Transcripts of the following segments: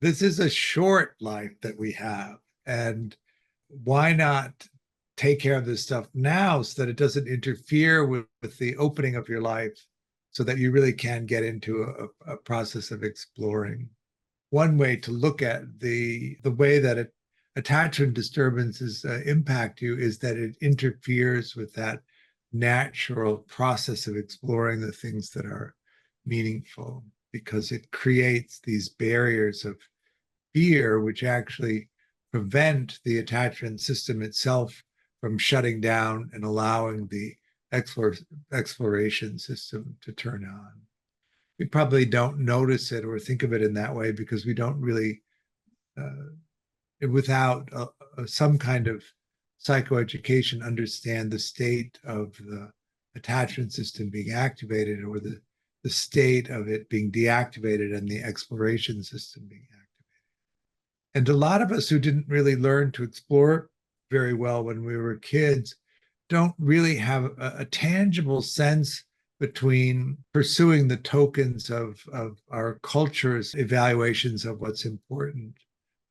this is a short life that we have. And why not take care of this stuff now so that it doesn't interfere with the opening of your life so that you really can get into a process of exploring. One way to look at the way that attachment disturbances impact you is that it interferes with that natural process of exploring the things that are meaningful, because it creates these barriers of fear, which actually prevent the attachment system itself from shutting down and allowing the exploration system to turn on. We probably don't notice it or think of it in that way because we don't really, without some kind of psychoeducation, understand the state of the attachment system being activated, or the state of it being deactivated and the exploration system being activated. And a lot of us who didn't really learn to explore very well when we were kids don't really have a tangible sense between pursuing the tokens of our culture's evaluations of what's important,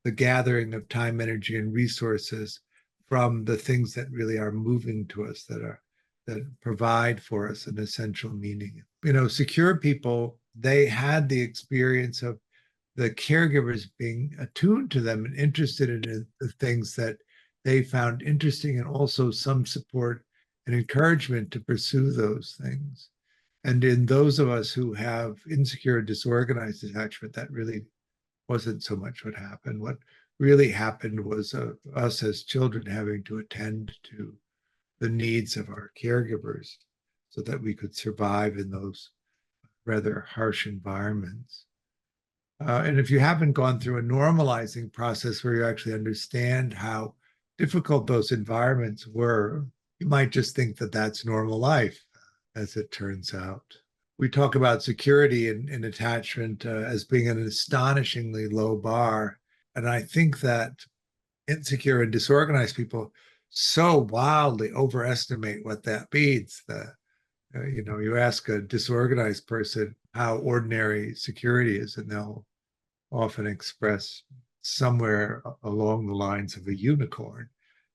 the gathering of time, energy, and resources from the things that really are moving to us, that provide for us an essential meaning. You know, secure people, they had the experience of the caregivers being attuned to them and interested in the things that they found interesting, and also some support and encouragement to pursue those things. And in those of us who have insecure, disorganized attachment, that really wasn't so much what happened. What really happened was us as children having to attend to the needs of our caregivers so that we could survive in those rather harsh environments. And if you haven't gone through a normalizing process where you actually understand how difficult those environments were, you might just think that that's normal life, as it turns out. We talk about security and attachment as being an astonishingly low bar. And I think that insecure and disorganized people so wildly overestimate what that means. You ask a disorganized person how ordinary security is, and they'll often express somewhere along the lines of a unicorn.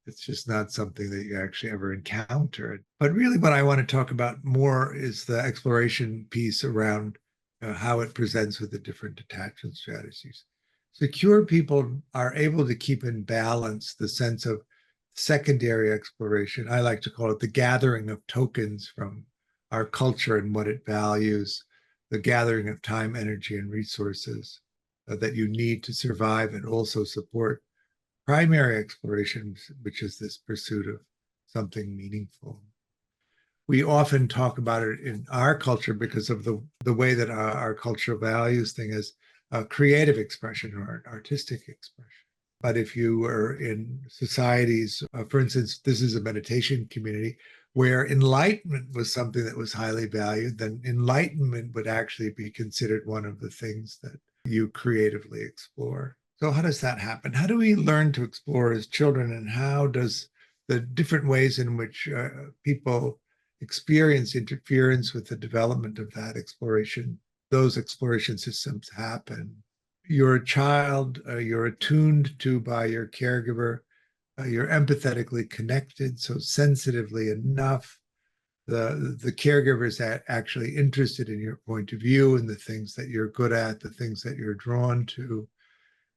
It's just not something that you actually ever encounter. But really, what I want to talk about more is the exploration piece around how it presents with the different attachment strategies. Secure people are able to keep in balance the sense of secondary exploration. I like to call it the gathering of tokens from our culture and what it values, the gathering of time, energy, and resources that you need to survive and also support primary exploration, which is this pursuit of something meaningful. We often talk about it in our culture because of the way that our culture values things as a creative expression or an artistic expression. But if you were in societies, for instance, this is a meditation community where enlightenment was something that was highly valued, then enlightenment would actually be considered one of the things that you creatively explore. So how does that happen? How do we learn to explore as children, and how does the different ways in which people experience interference with the development of that exploration, those exploration systems happen? You're a child, you're attuned to by your caregiver, you're empathetically connected, so sensitively enough. The caregiver is actually interested in your point of view and the things that you're good at, the things that you're drawn to,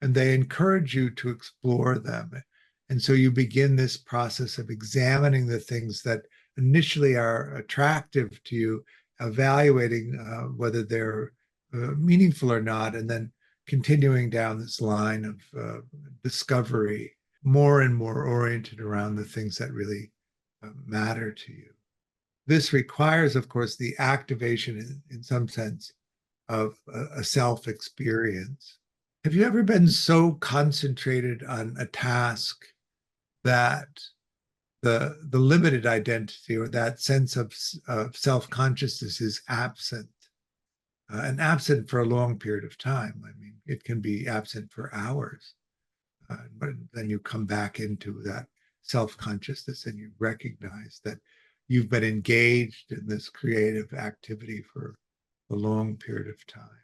and they encourage you to explore them. And so you begin this process of examining the things that initially are attractive to you, evaluating whether they're meaningful or not, and then continuing down this line of discovery, more and more oriented around the things that really matter to you. This requires, of course, the activation in some sense of a self-experience. Have you ever been so concentrated on a task that the limited identity or that sense of self-consciousness is absent, and absent for a long period of time? I mean, it can be absent for hours, but then you come back into that self-consciousness and you recognize that you've been engaged in this creative activity for a long period of time.